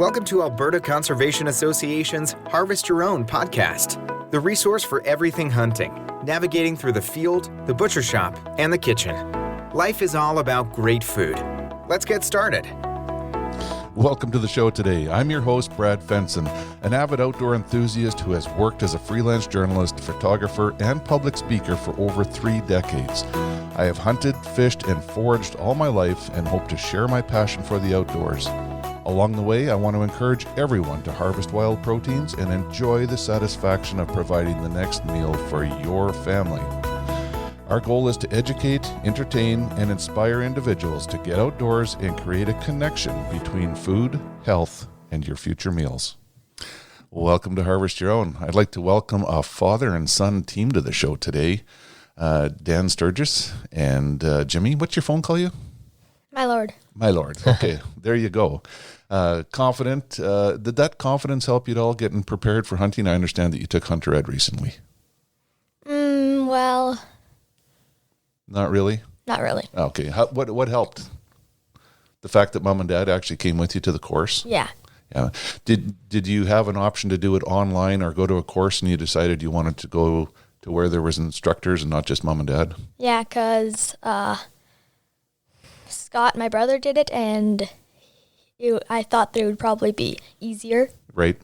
Welcome to Alberta Conservation Association's Harvest Your Own podcast, the resource for everything hunting, navigating through the field, the butcher shop, and the kitchen. Life is all about great food. Let's get started. Welcome to the show today. I'm your host, Brad Fenson, an avid outdoor enthusiast who has worked as a freelance journalist, photographer, and public speaker for over 3 decades. I have hunted, fished, and foraged all my life and hope to share my passion for the outdoors. Along the way, I want to encourage everyone to harvest wild proteins and enjoy the satisfaction of providing the next meal for your family. Our goal is to educate, entertain, and inspire individuals to get outdoors and create a connection between food, health, and your future meals. Welcome to Harvest Your Own. I'd like to welcome a father and son team to the show today. Dan Sturgess and Jimmy. What's your phone call you? My lord. My lord. Okay, there you go. Confident. Did that confidence help you at all getting prepared for hunting? I understand that you took hunter ed recently. Well... Not really? Not really. Okay. What helped? The fact that mom and dad actually came with you to the course? Yeah. Yeah. Did you have an option to do it online or go to a course and you decided you wanted to go to where there was instructors and not just mom and dad? Yeah, because Scott, my brother, did it, and I thought that it would probably be easier. Right.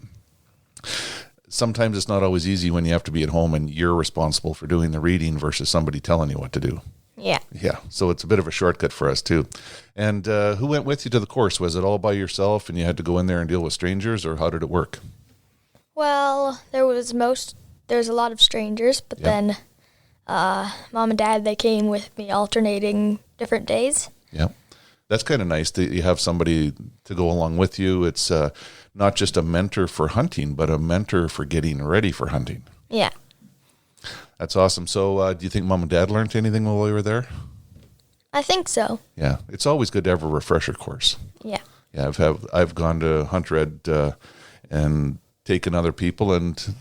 Sometimes it's not always easy when you have to be at home and you're responsible for doing the reading versus somebody telling you what to do. Yeah. Yeah. So it's a bit of a shortcut for us too. And who went with you to the course? Was it all by yourself and you had to go in there and deal with strangers, or how did it work? Well, there's a lot of strangers, but then mom and dad, they came with me alternating different days. Yeah. That's kind of nice that you have somebody to go along with you. It's not just a mentor for hunting, but a mentor for getting ready for hunting. Yeah. That's awesome. So do you think mom and dad learned anything while you were there? I think so. Yeah. It's always good to have a refresher course. Yeah. Yeah. I've gone to hunter ed and taken other people, and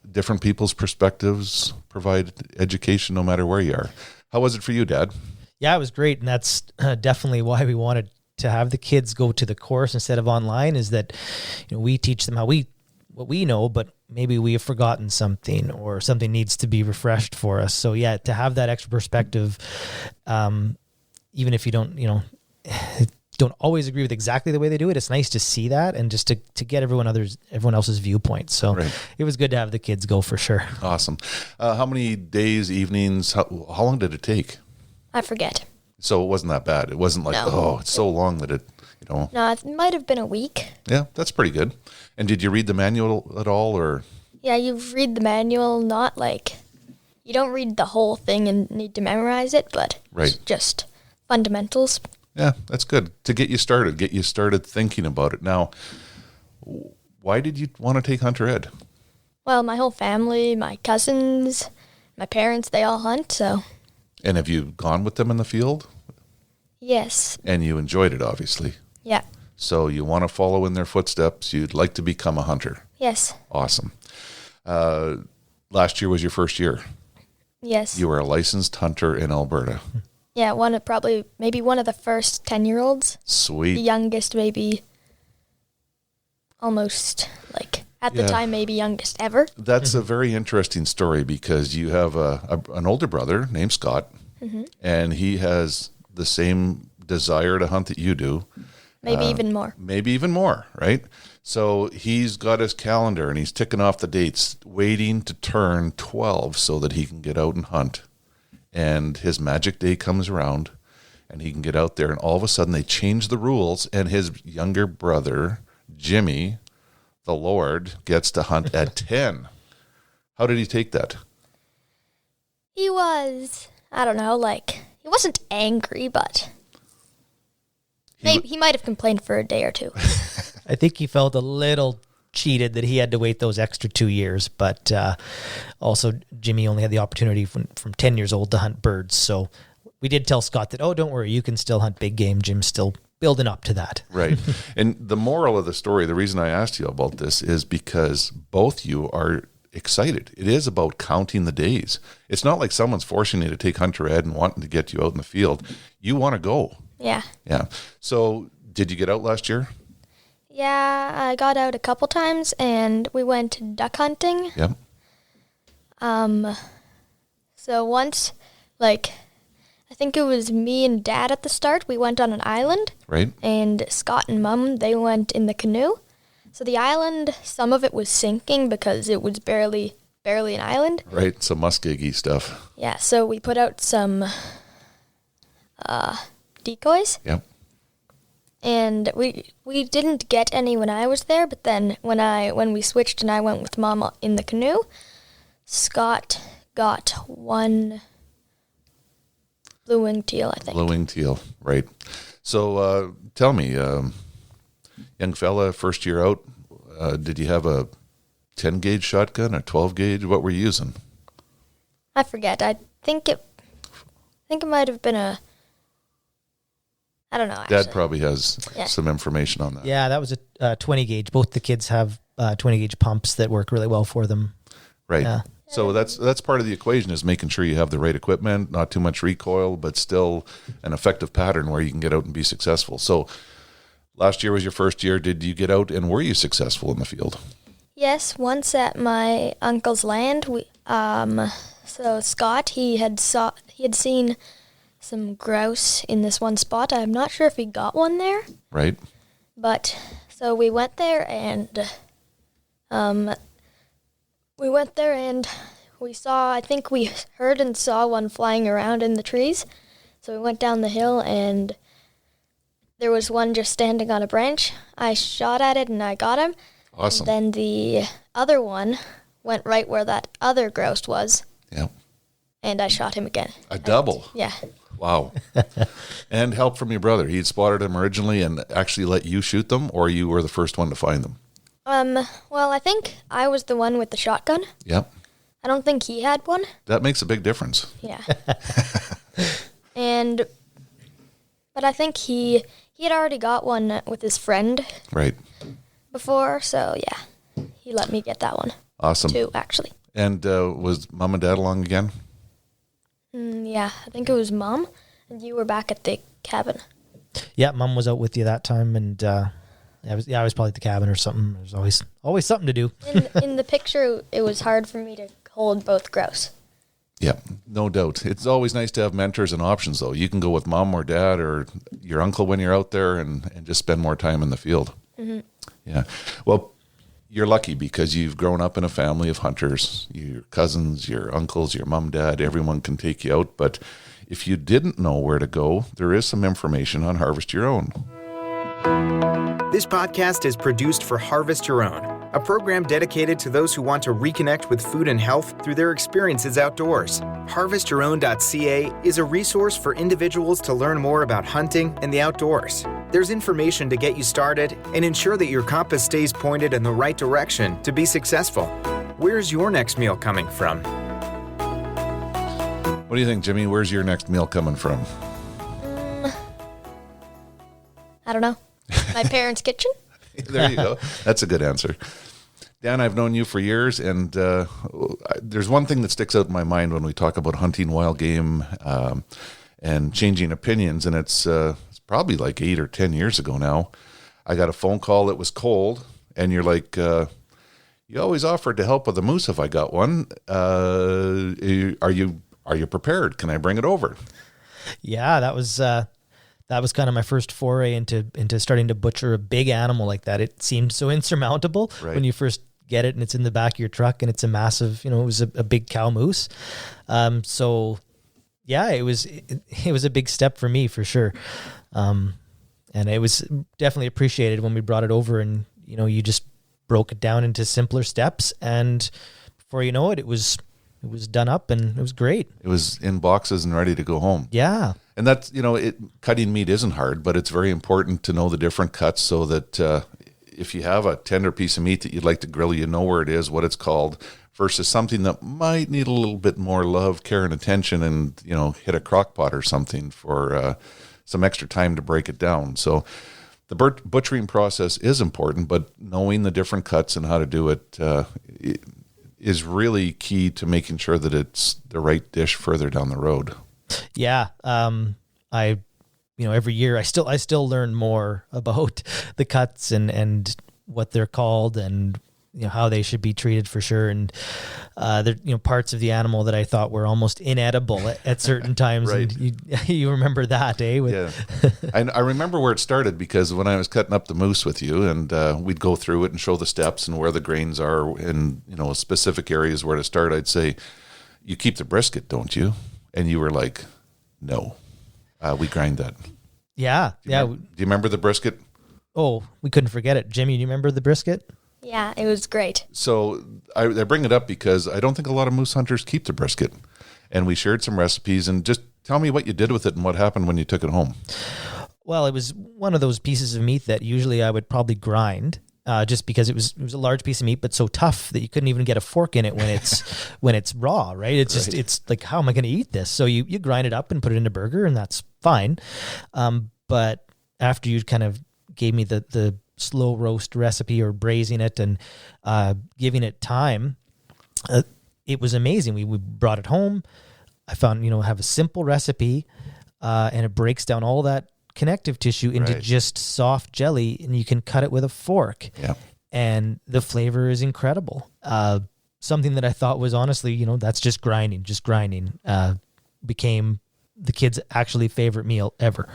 different people's perspectives provide education no matter where you are. How was it for you, Dad? Yeah, it was great, and that's definitely why we wanted to have the kids go to the course instead of online, is that we teach them what we know, but maybe we have forgotten something or something needs to be refreshed for us. So yeah, to have that extra perspective, even if you don't always agree with exactly the way they do it, it's nice to see that and just to get everyone else's viewpoint. So right. It was good to have the kids go for sure. Awesome. How many days, evenings, how long did it take? I forget. So it wasn't that bad. It wasn't like, it's so long that it. No, it might have been a week. Yeah, that's pretty good. And did you read the manual at all, or? Yeah, you read the manual, not like, you don't read the whole thing and need to memorize it, but right. Just fundamentals. Yeah, that's good to get you started thinking about it. Now, why did you want to take hunter ed? Well, my whole family, my cousins, my parents, they all hunt, so. And have you gone with them in the field? Yes. And you enjoyed it, obviously. Yeah. So you want to follow in their footsteps. You'd like to become a hunter. Yes. Awesome. Last year was your first year. Yes. You were a licensed hunter in Alberta. Yeah, maybe one of the first 10-year-olds. Sweet. The youngest, maybe almost at the time, maybe youngest ever. That's a very interesting story because you have an older brother named Scott, and he has the same desire to hunt that you do. Maybe even more. Maybe even more, right? So he's got his calendar and he's ticking off the dates, waiting to turn 12 so that he can get out and hunt. And his magic day comes around and he can get out there, and all of a sudden they change the rules, and his younger brother, Jimmy, the Lord, gets to hunt at 10. How did he take that? He was, I don't know, he wasn't angry, but he might have complained for a day or two. I think he felt a little cheated that he had to wait those extra 2 years, but also Jimmy only had the opportunity from 10 years old to hunt birds. So we did tell Scott that, don't worry, you can still hunt big game. Jim's still building up to that. Right. And the moral of the story, the reason I asked you about this is because both you are excited. It is about counting the days. It's not like someone's forcing you to take hunter ed and wanting to get you out in the field. You want to go. Yeah. Yeah. So did you get out last year? Yeah, I got out a couple times, and we went duck hunting. Yep. So once, like, I think it was me and Dad at the start. We went on an island. Right. And Scott and Mum, they went in the canoe. So the island, some of it was sinking because it was barely an island. Right. Some muskegee stuff. Yeah, so we put out some decoys. Yep. And we didn't get any when I was there, but then when we switched and I went with Mom in the canoe, Scott got one blue-winged teal, I think. Blue-winged teal, right. So tell me, young fella, first year out, did you have a 10-gauge shotgun, a 12-gauge? What were you using? I forget. I think it might have been I don't know, actually. Dad probably has some information on that. Yeah, that was a 20 gauge. Both the kids have 20 gauge pumps that work really well for them. Right. Yeah. So that's part of the equation, is making sure you have the right equipment, not too much recoil, but still an effective pattern where you can get out and be successful. So last year was your first year. Did you get out and were you successful in the field? Yes, once at my uncle's land. So Scott, he had seen some grouse in this one spot. I'm not sure if he got one there. Right. But so we went there and we saw, I think we heard and saw one flying around in the trees. So we went down the hill and there was one just standing on a branch. I shot at it and I got him. Awesome. And then the other one went right where that other grouse was. Yeah. And I shot him again. A double. Yeah. Wow. And help from your brother. He'd spotted them originally and actually let you shoot them, or you were the first one to find them? Well, I think I was the one with the shotgun. Yep. I don't think he had one. That makes a big difference. Yeah. But I think he had already got one with his friend Right. before, so yeah. He let me get that one. Awesome. Too, actually. And was Mom and Dad along again? Yeah, I think it was Mom, and you were back at the cabin. Yeah, Mom was out with you that time, and I was probably at the cabin or something. There's always something to do. In the picture, it was hard for me to hold both grouse. Yeah, no doubt. It's always nice to have mentors and options, though. You can go with Mom or Dad or your uncle when you're out there and just spend more time in the field. Mm-hmm. Yeah. Well, you're lucky because you've grown up in a family of hunters. Your cousins, your uncles, your mom, dad, everyone can take you out. But if you didn't know where to go, there is some information on Harvest Your Own. This podcast is produced for Harvest Your Own, a program dedicated to those who want to reconnect with food and health through their experiences outdoors. HarvestYourOwn.ca is a resource for individuals to learn more about hunting and the outdoors. There's information to get you started and ensure that your compass stays pointed in the right direction to be successful. Where's your next meal coming from? What do you think, Jimmy? Where's your next meal coming from? I don't know. My parents' kitchen? There you go. That's a good answer. Dan, I've known you for years, and there's one thing that sticks out in my mind when we talk about hunting wild game and changing opinions, and it's probably like 8 or 10 years ago now. I got a phone call. It was cold, and you're like, you always offered to help with the moose if I got one. Are you prepared? Can I bring it over? Yeah, that was kind of my first foray into starting to butcher a big animal like that. It seemed so insurmountable when you first get it and it's in the back of your truck and it's a massive, it was a big cow moose. So yeah, it was a big step for me for sure. And it was definitely appreciated when we brought it over and, you just broke it down into simpler steps. And before you know it, it was done up and it was great. It was in boxes and ready to go home. Yeah. And that's, cutting meat isn't hard, but it's very important to know the different cuts so that if you have a tender piece of meat that you'd like to grill, you know where it is, what it's called, versus something that might need a little bit more love, care, and attention and, hit a crock pot or something for some extra time to break it down. So the butchering process is important, but knowing the different cuts and how to do it is really key to making sure that it's the right dish further down the road. Yeah. I every year I still learn more about the cuts and what they're called and how they should be treated for sure. And there parts of the animal that I thought were almost inedible at certain times. Right. And you remember that, eh? Yeah. I remember where it started because when I was cutting up the moose with you and we'd go through it and show the steps and where the grains are in, specific areas where to start, I'd say, you keep the brisket, don't you? And you were like, no, we grind that. Yeah. Do you remember the brisket? Oh, we couldn't forget it. Jimmy, do you remember the brisket? Yeah, it was great. So I bring it up because I don't think a lot of moose hunters keep the brisket. And we shared some recipes, and just tell me what you did with it and what happened when you took it home. Well, it was one of those pieces of meat that usually I would probably grind, just because it was a large piece of meat, but so tough that you couldn't even get a fork in it when it's raw, right? It's like, how am I going to eat this? So you grind it up and put it in a burger, and that's fine. But after you kind of gave me the slow roast recipe or braising it and giving it time, it was amazing. We brought it home. I found, have a simple recipe, and it breaks down all that connective tissue into just soft jelly, and you can cut it with a fork. Yeah. And the flavor is incredible. Something that I thought was honestly, that's just grinding, became the kids' actually favorite meal ever.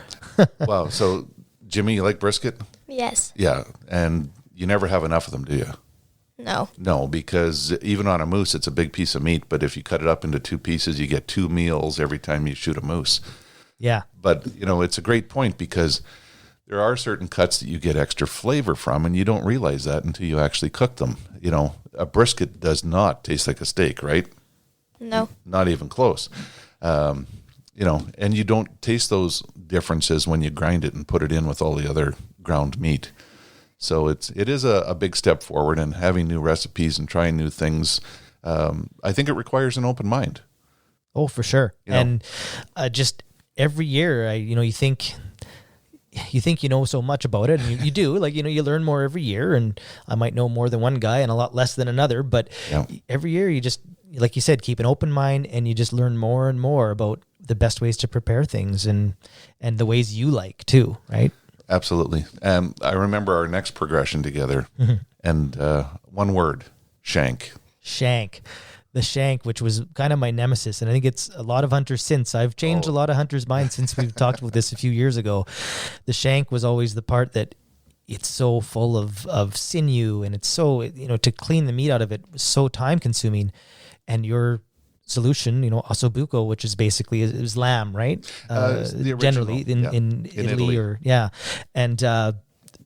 Wow. So, Jimmy, you like brisket? Yes. Yeah. And you never have enough of them, do you? No. No, because even on a moose, it's a big piece of meat. But if you cut it up into 2 pieces, you get 2 meals every time you shoot a moose. Yeah. But, it's a great point because there are certain cuts that you get extra flavor from, and you don't realize that until you actually cook them. A brisket does not taste like a steak, right? No. Not even close. And you don't taste those differences when you grind it and put it in with all the other ground meat. So it is a big step forward, and having new recipes and trying new things, I think it requires an open mind. Oh, for sure. And just every year, you think you know so much about it, and you do. You learn more every year, and I might know more than one guy and a lot less than another. But every year, you just, like you said, keep an open mind, and you just learn more and more about the best ways to prepare things and the ways you like too, right? Absolutely. I remember our next progression together, and one word, shank. Shank. The shank, which was kind of my nemesis. And I think it's a lot of hunters since. I've changed a lot of hunters' minds since we've talked about this a few years ago. The shank was always the part that it's so full of sinew, and it's so, to clean the meat out of it was so time consuming. And your solution, ossobuco, which is basically, it was lamb, right? Generally in Italy. And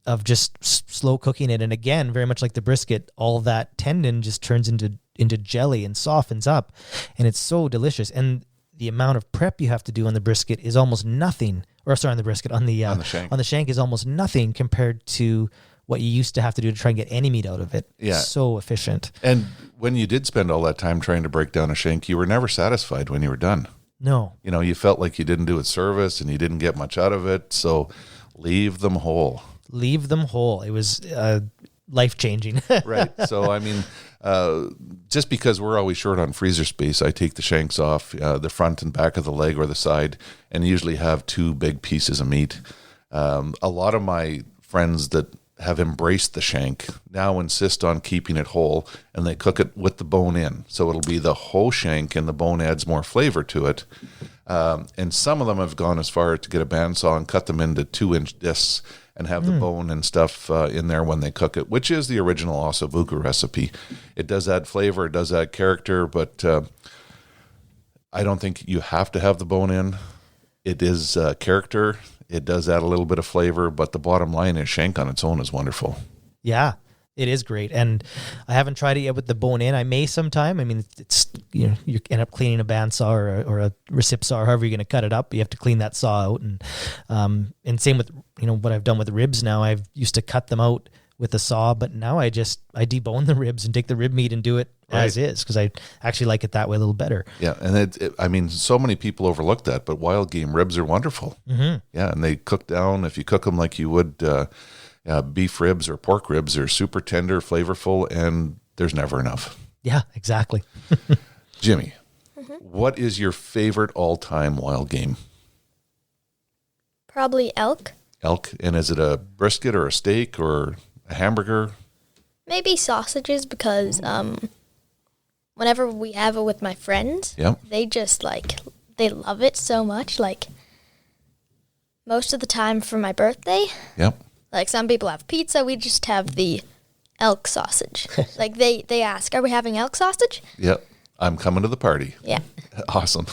of just slow cooking it. And again, very much like the brisket, all that tendon just turns into jelly and softens up, and it's so delicious. And the amount of prep you have to do on the brisket is almost nothing. Or sorry, on the brisket, on the shank is almost nothing compared to what you used to have to do to try and get any meat out of it. Yeah. So efficient. And when you did spend all that time trying to break down a shank, you were never satisfied when you were done. No. You felt like you didn't do it service and you didn't get much out of it. So leave them whole. Leave them whole. It was life-changing. Right. So, just because we're always short on freezer space, I take the shanks off the front and back of the leg or the side, and usually have 2 big pieces of meat. A lot of my friends that have embraced the shank now insist on keeping it whole, and they cook it with the bone in. So it'll be the whole shank, and the bone adds more flavor to it. And some of them have gone as far to get a bandsaw and cut them into 2-inch discs and have the bone and stuff in there when they cook it, which is the original ossobuco recipe. It does add flavor, it does add character, but I don't think you have to have the bone in. It is character. It does add a little bit of flavor, but the bottom line is shank on its own is wonderful. Yeah, it is great. And I haven't tried it yet with the bone in. I may sometime. It's you end up cleaning a bandsaw or a recip saw, or however you're going to cut it up. You have to clean that saw out. And same with, what I've done with ribs now. I've used to cut them out with a saw, but now I debone the ribs and take the rib meat and do it as is, because I actually like it that way a little better. Yeah, and so many people overlook that, but wild game ribs are wonderful. Mm-hmm. Yeah, and they cook down. If you cook them like you would beef ribs or pork ribs, they're super tender, flavorful, and there's never enough. Yeah, exactly. Jimmy, what is your favorite all-time wild game? Probably elk. Elk. And is it a brisket or a steak or a hamburger? Maybe sausages because whenever we have it with my friends, Yep. they just they love it so much. Like most of the time for my birthday, Yep. like some people have pizza, we just have the elk sausage. Like they ask, "Are we having elk sausage?" Yep. I'm coming to the party. Yeah. Awesome.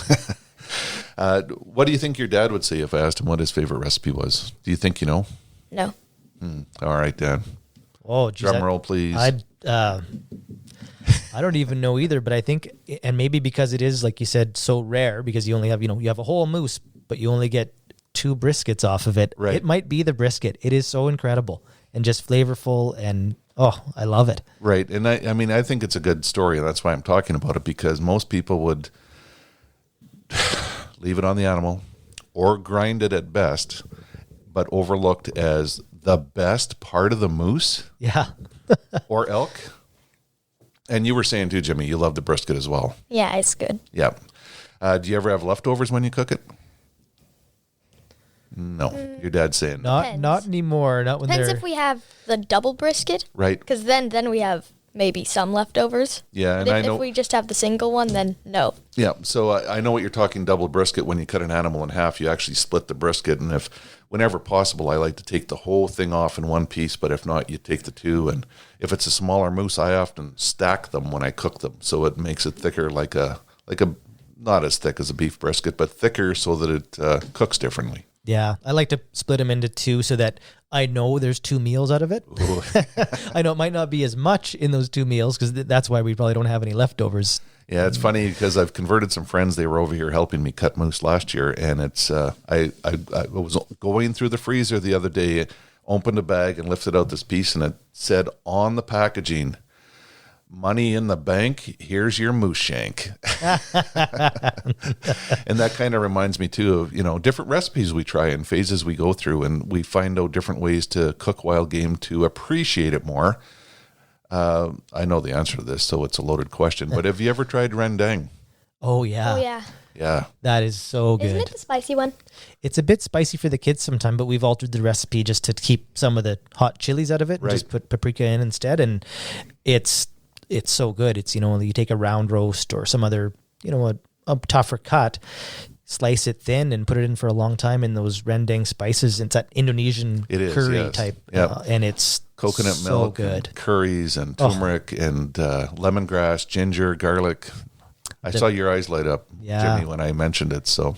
What do you think your dad would say if I asked him what his favorite recipe was? Do you think you know? No. All right, Dad. Oh, geez, Drum roll, please. I don't even know either, but I think, and maybe because it is, like you said, so rare, because you only have, you have a whole moose, but you only get 2 briskets off of it. Right. It might be the brisket. It is so incredible and just flavorful, and I love it. Right. And I mean, I think it's a good story, and that's why I'm talking about it, because most people would leave it on the animal or grind it at best, but overlooked as the best part of the moose Yeah. or elk. And you were saying too, Jimmy, you love the brisket as well. Yeah, it's good. Yeah. Do you ever have leftovers when you cook it? No. Your dad's saying no. Depends. Not anymore. Not when Depends they're if we have the double brisket, Right. because then we have maybe some leftovers. Yeah, and But I know. if we just have the single one, then no. Yeah, so I know what you're talking. Double brisket. When you cut an animal in half, you actually split the brisket, and whenever possible, I like to take the whole thing off in one piece. But if not, you take the 2. And if it's a smaller moose, I often stack them when I cook them, so it makes it thicker, like a not as thick as a beef brisket, but thicker, so that it cooks differently. Yeah, I like to split them into 2 so that I know there's 2 meals out of it. I know it might not be as much in those 2 meals, because that's why we probably don't have any leftovers. Yeah, it's funny because I've converted some friends. They were over here helping me cut moose last year, and it's I was going through the freezer the other day, opened a bag and lifted out this piece, and it said on the packaging, "Money in the bank, here's your moose shank." And that kind of reminds me too of, different recipes we try and phases we go through, and we find out different ways to cook wild game to appreciate it more. I know the answer to this, so it's a loaded question, but have you ever tried rendang? Oh, yeah. Oh yeah. Yeah. That is so good. Isn't it the spicy one? It's a bit spicy for the kids sometimes, but we've altered the recipe just to keep some of the hot chilies out of it and Right. just put paprika in instead. And it's so good. It's, you take a round roast or some other, a tougher cut, slice it thin and put it in for a long time in those rendang spices. It's that Indonesian curry yes. type. Yep. And it's Coconut so milk, good. and curries, and turmeric, and lemongrass, ginger, garlic. I saw your eyes light up, Yeah. Jimmy, when I mentioned it. So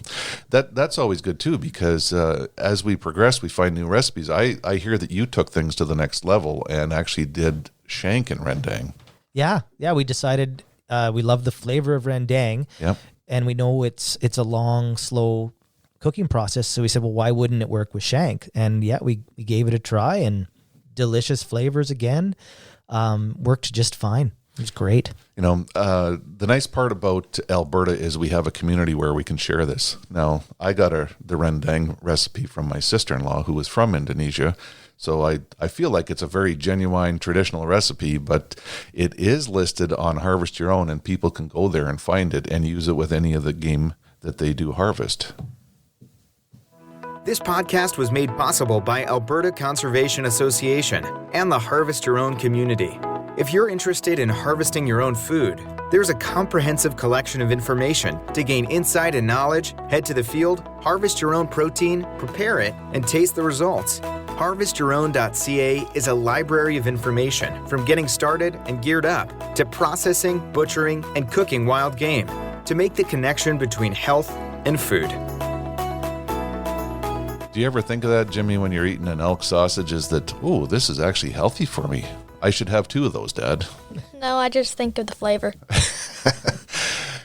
that's always good too, because as we progress, we find new recipes. I hear that you took things to the next level and actually did shank and rendang. Yeah. We decided we love the flavor of rendang. Yep. And we know it's a long, slow cooking process. So we said, well, why wouldn't it work with shank? And yeah, we gave it a try, and delicious flavors again. Worked just fine. It was great. The nice part about Alberta is we have a community where we can share this. Now, I got the rendang recipe from my sister-in-law, who was from Indonesia. So I feel like it's a very genuine traditional recipe, but it is listed on Harvest Your Own, and people can go there and find it and use it with any of the game that they do harvest. This podcast was made possible by Alberta Conservation Association and the Harvest Your Own community. If you're interested in harvesting your own food, there's a comprehensive collection of information to gain insight and knowledge. Head to the field, harvest your own protein, prepare it, and taste the results. HarvestYourOwn.ca is a library of information from getting started and geared up to processing, butchering, and cooking wild game to make the connection between health and food. Do you ever think of that, Jimmy, when you're eating an elk sausage, is that, oh, this is actually healthy for me? I should have 2 of those, Dad. No, I just think of the flavor.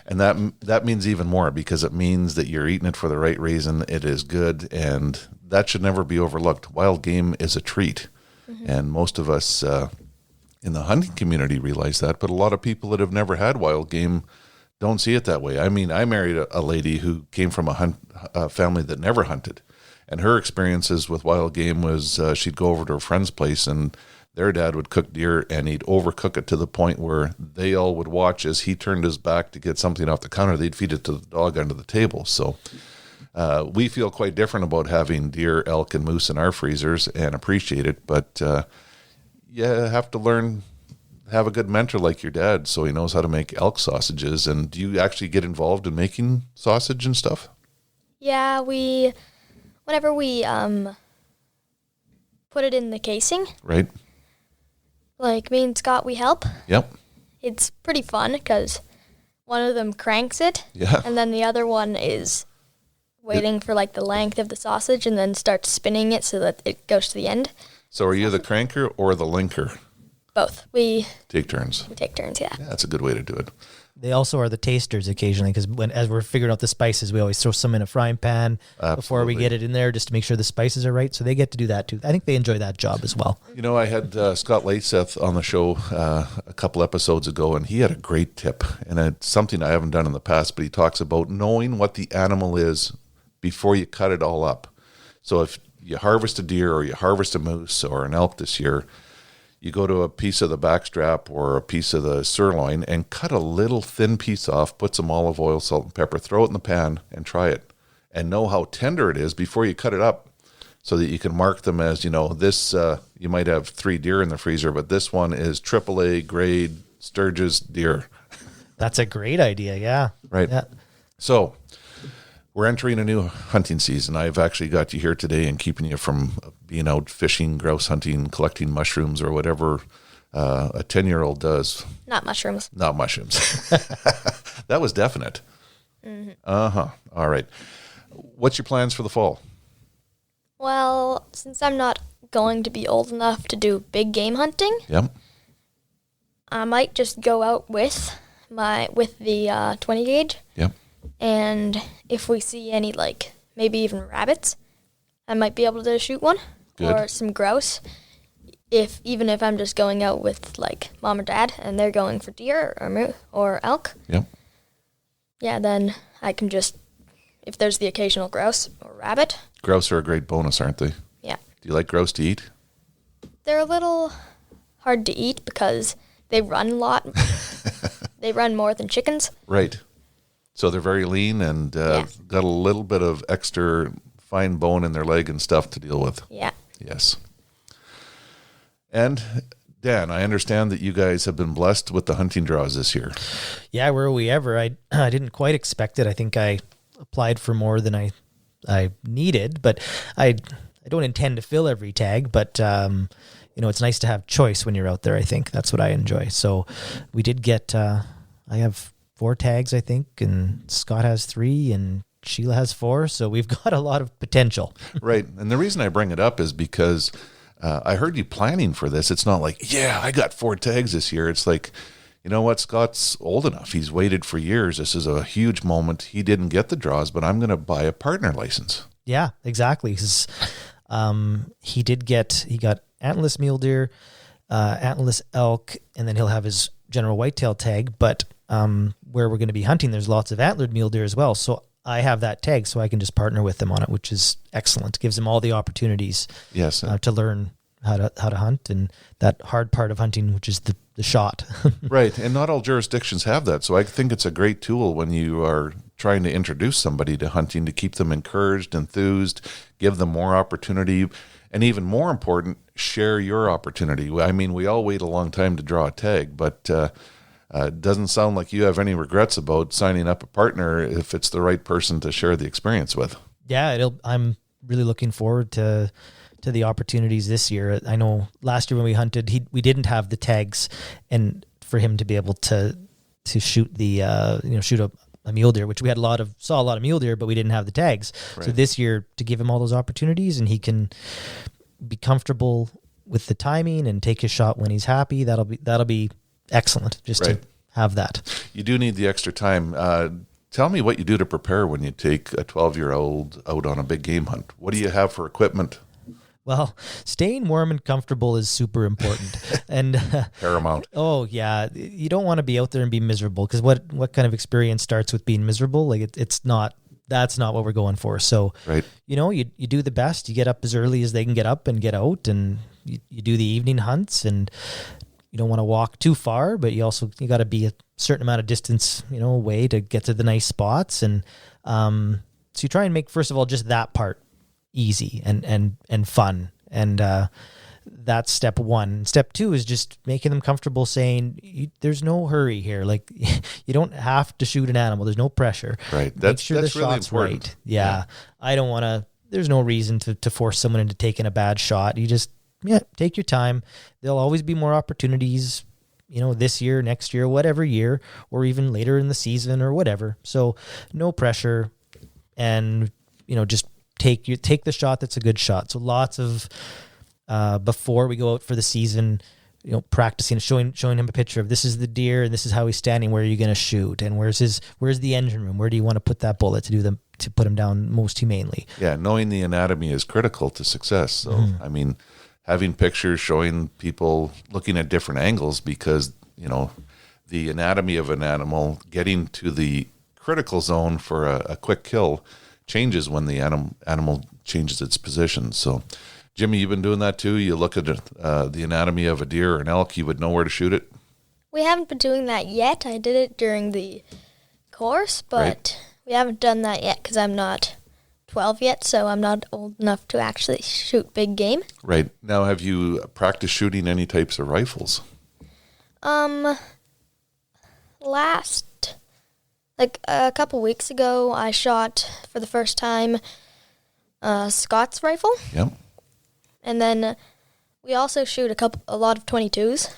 And that means even more, because it means that you're eating it for the right reason. It is good, and that should never be overlooked. Wild game is a treat. Mm-hmm. And most of us in the hunting community realize that, but a lot of people that have never had wild game don't see it that way. I mean, I married a lady who came from a family that never hunted. And her experiences with wild game was she'd go over to her friend's place, and their dad would cook deer, and he'd overcook it to the point where they all would watch as he turned his back to get something off the counter. They'd feed it to the dog under the table. So We feel quite different about having deer, elk, and moose in our freezers and appreciate it. But you have to learn, have a good mentor like your dad so he knows how to make elk sausages. And do you actually get involved in making sausage and stuff? Yeah, whenever we put it in the casing, Right. like me and Scott, we help. Yep. It's pretty fun because one of them cranks it, Yeah. and then the other one is waiting for like the length of the sausage and then starts spinning it so that it goes to the end. So are you the cranker or the linker? Both. We Take turns. take turns, yeah. Yeah, that's a good way to do it. They also are the tasters occasionally because as we're figuring out the spices, we always throw some in a frying pan before we Absolutely. get it in there just to make sure the spices are right. So they get to do that too. I think they enjoy that job as well. You know, I had Scott Lateseth on the show a couple episodes ago, and he had a great tip. And it's something I haven't done in the past, but he talks about knowing what the animal is before you cut it all up. So if you harvest a deer or you harvest a moose or an elk this year, you go to a piece of the backstrap or a piece of the sirloin and cut a little thin piece off, put some olive oil, salt, and pepper, throw it in the pan and try it. And know how tender it is before you cut it up so that you can mark them as, you know, this, you might have 3 deer in the freezer, but this one is AAA grade Sturgess deer. That's a great idea. Yeah. Right. Yeah. So we're entering a new hunting season. I've actually got you here today and keeping you from being out fishing, grouse hunting, collecting mushrooms or whatever a 10-year-old does. Not mushrooms. Not mushrooms. That was definite. Mm-hmm. Uh-huh. All right. What's your plans for the fall? Well, since I'm not going to be old enough to do big game hunting, Yep. I might just go out with the 20 gauge. Yep. And if we see any, like, maybe even rabbits, I might be able to shoot one. Good. Or some grouse. Even if I'm just going out with, like, mom or dad, and they're going for deer or elk. Yep. Yeah, then I can just, if there's the occasional grouse or rabbit. Grouse are a great bonus, aren't they? Yeah. Do you like grouse to eat? They're a little hard to eat because they run a lot. They run more than chickens. Right. So they're very lean and Yeah. got a little bit of extra fine bone in their leg and stuff to deal with. Yeah. Yes. And Dan, I understand that you guys have been blessed with the hunting draws this year. Yeah. Were we ever? I didn't quite expect it. I think I applied for more than I needed, but I don't intend to fill every tag, but it's nice to have choice when you're out there. I think that's what I enjoy. So we did get, I have 4 tags, I think, and Scott has 3 and Sheila has 4. So we've got a lot of potential. Right. And the reason I bring it up is because I heard you planning for this. It's not like, yeah, I got 4 tags this year. It's like, you know what? Scott's old enough. He's waited for years. This is a huge moment. He didn't get the draws, but I'm going to buy a partner license. Yeah, exactly. 'Cause, he got antlerless mule deer, antlerless elk, and then he'll have his general whitetail tag. But where we're going to be hunting, there's lots of antlered mule deer as well. So I have that tag, so I can just partner with them on it, which is excellent. Gives them all the opportunities Yes. to learn how to hunt, and that hard part of hunting, which is the shot. Right. And not all jurisdictions have that. So I think it's a great tool when you are trying to introduce somebody to hunting to keep them encouraged, enthused, give them more opportunity, and even more important, share your opportunity. I mean, we all wait a long time to draw a tag, but it doesn't sound like you have any regrets about signing up a partner if it's the right person to share the experience with. Yeah, I'm really looking forward to the opportunities this year. I know last year when we hunted, we didn't have the tags, and for him to be able to shoot shoot a mule deer, which we saw a lot of mule deer, but we didn't have the tags. Right. So this year, to give him all those opportunities, and he can be comfortable with the timing and take his shot when he's happy, that'll be excellent. Just Right. to have that. You do need the extra time. Tell me what you do to prepare when you take a 12-year-old out on a big game hunt. What do you have for equipment? Well, staying warm and comfortable is super important. And Paramount. oh yeah, you don't want to be out there and be miserable, because what kind of experience starts with being miserable? Like that's not what we're going for. So, Right. you do the best. You get up as early as they can get up and get out, and you do the evening hunts, and you don't want to walk too far, but you got to be a certain amount of distance, away to get to the nice spots. And you try and make, first of all, just that part easy and fun. And that's step one. Step two is just making them comfortable saying, there's no hurry here. Like, you don't have to shoot an animal. There's no pressure. Right. Make That's sure the really shot's important. right. Yeah. I don't want to, there's no reason to force someone into taking a bad shot. You just, take your time. There'll always be more opportunities, this year, next year, whatever year, or even later in the season or whatever. So no pressure, and, just take the shot that's a good shot. So lots of, before we go out for the season, practicing, showing him a picture of, this is the deer and this is how he's standing. Where are you going to shoot? And where's the engine room? Where do you want to put that bullet to put him down most humanely? Yeah. Knowing the anatomy is critical to success. So, having pictures, showing people, looking at different angles, because, the anatomy of an animal, getting to the critical zone for a quick kill changes when the animal changes its position. So, Jimmy, you've been doing that too? You look at the anatomy of a deer or an elk, you would know where to shoot it? We haven't been doing that yet. I did it during the course, but we haven't done that yet because I'm not 12 yet, so I'm not old enough to actually shoot big game. Right. Now, have you practiced shooting any types of rifles? A couple weeks ago, I shot for the first time Scott's rifle. Yep. And then we also shoot a lot of 22s.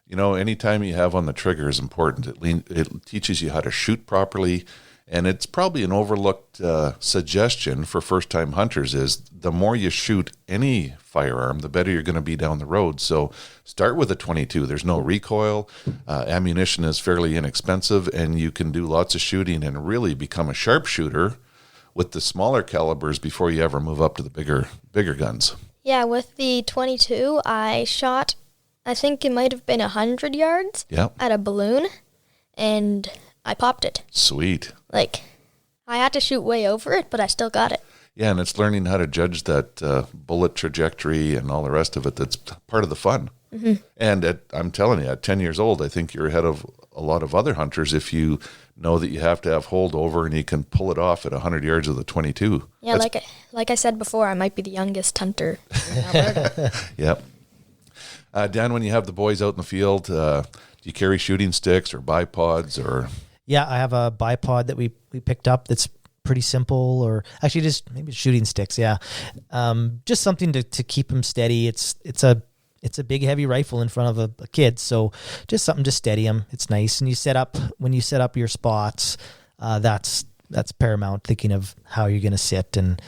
Anytime you have on the trigger is important. It teaches you how to shoot properly, and it's probably an overlooked suggestion for first-time hunters is the more you shoot any firearm, the better you're going to be down the road. So start with a 22. There's no recoil. Ammunition is fairly inexpensive, and you can do lots of shooting and really become a sharpshooter with the smaller calibers before you ever move up to the bigger guns. Yeah, with the 22, I shot, I think it might have been 100 yards at a balloon, and I popped it. Sweet. I had to shoot way over it, but I still got it. Yeah, and it's learning how to judge that bullet trajectory and all the rest of it. That's part of the fun. Mm-hmm. And I'm telling you, at 10 years old, I think you're ahead of a lot of other hunters if you know that you have to have holdover and you can pull it off at 100 yards with a 22. Yeah, like I said before, I might be the youngest hunter in Alberta. Yep. Dan, when you have the boys out in the field, do you carry shooting sticks or bipods or? Yeah, I have a bipod that we picked up that's pretty simple, or actually just maybe shooting sticks. Yeah. Just something to keep them steady. It's a big heavy rifle in front of a kid. So just something to steady them. It's nice. And when you set up your spots, that's paramount, thinking of how you're going to sit and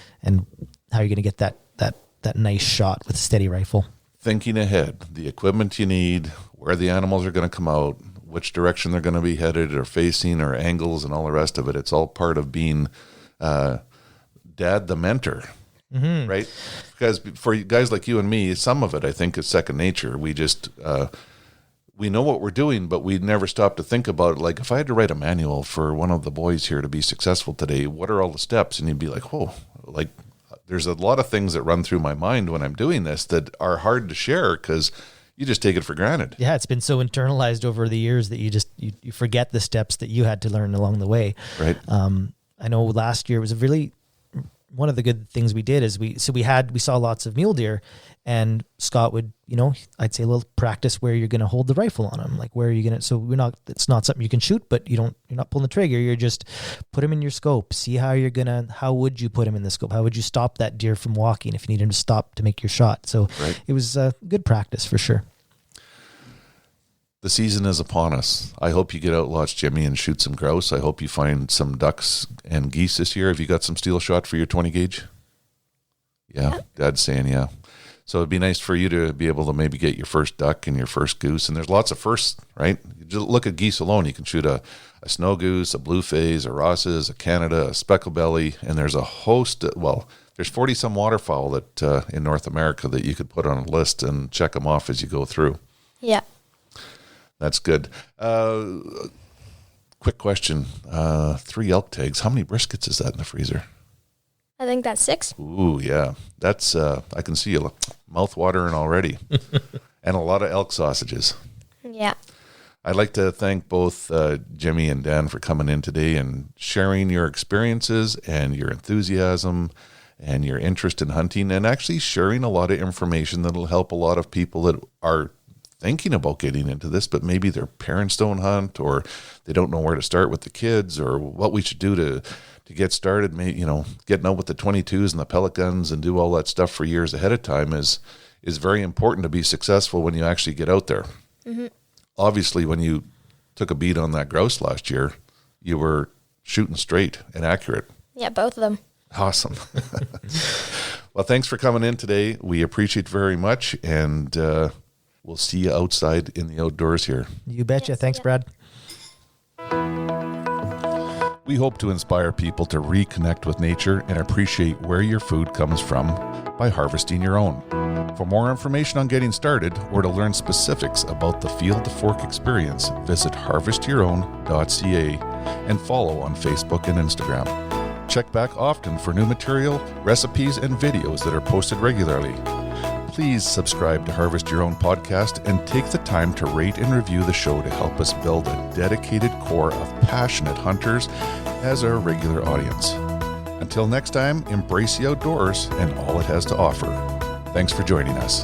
how you're going to get that nice shot with a steady rifle. Thinking ahead, the equipment you need, where the animals are going to come out, which direction they're going to be headed or facing or angles and all the rest of it. It's all part of being dad the mentor, right? Because for guys like you and me, some of it I think is second nature. We just we know what we're doing, but we never stop to think about it. Like if I had to write a manual for one of the boys here to be successful today, what are all the steps? And you'd be like, whoa, like there's a lot of things that run through my mind when I'm doing this that are hard to share because you just take it for granted. Yeah, it's been so internalized over the years that you forget the steps that you had to learn along the way. Right. I know last year was one of the good things we did is we saw lots of mule deer, and Scott would, I'd say, well, practice where you're going to hold the rifle on them. Like where are you going to, so it's not something you can shoot, but you're not pulling the trigger. You're just put him in your scope. See how how would you put him in the scope? How would you stop that deer from walking if you need him to stop to make your shot? So It was good practice for sure. The season is upon us. I hope you get out, watch Jimmy, and shoot some grouse. I hope you find some ducks and geese this year. Have you got some steel shot for your 20 gauge? Yeah. Dad's saying yeah. So it'd be nice for you to be able to maybe get your first duck and your first goose. And there's lots of firsts, right? You just look at geese alone. You can shoot a snow goose, a blue phase, a Ross's, a Canada, a speckled belly, and there's a host. There's 40 some waterfowl that in North America that you could put on a list and check them off as you go through. Yeah. That's good. Quick question. 3 elk tags. How many briskets is that in the freezer? I think that's 6. Ooh, yeah. That's, I can see you mouth watering already. And a lot of elk sausages. Yeah. I'd like to thank both Jimmy and Dan for coming in today and sharing your experiences and your enthusiasm and your interest in hunting, and actually sharing a lot of information that'll help a lot of people that are thinking about getting into this, but maybe their parents don't hunt, or they don't know where to start with the kids, or what we should do to get started. Getting out with the 22s and the pellet guns and do all that stuff for years ahead of time is very important to be successful when you actually get out there. Mm-hmm. Obviously, when you took a beat on that grouse last year, you were shooting straight and accurate. Yeah, both of them. Awesome. Well, thanks for coming in today. We appreciate very much, and we'll see you outside in the outdoors here. You betcha. Yes, Thanks, yeah. Brad. We hope to inspire people to reconnect with nature and appreciate where your food comes from by harvesting your own. For more information on getting started or to learn specifics about the Field to Fork experience, visit harvestyourown.ca and follow on Facebook and Instagram. Check back often for new material, recipes, and videos that are posted regularly. Please subscribe to Harvest Your Own podcast and take the time to rate and review the show to help us build a dedicated core of passionate hunters as our regular audience. Until next time, embrace the outdoors and all it has to offer. Thanks for joining us.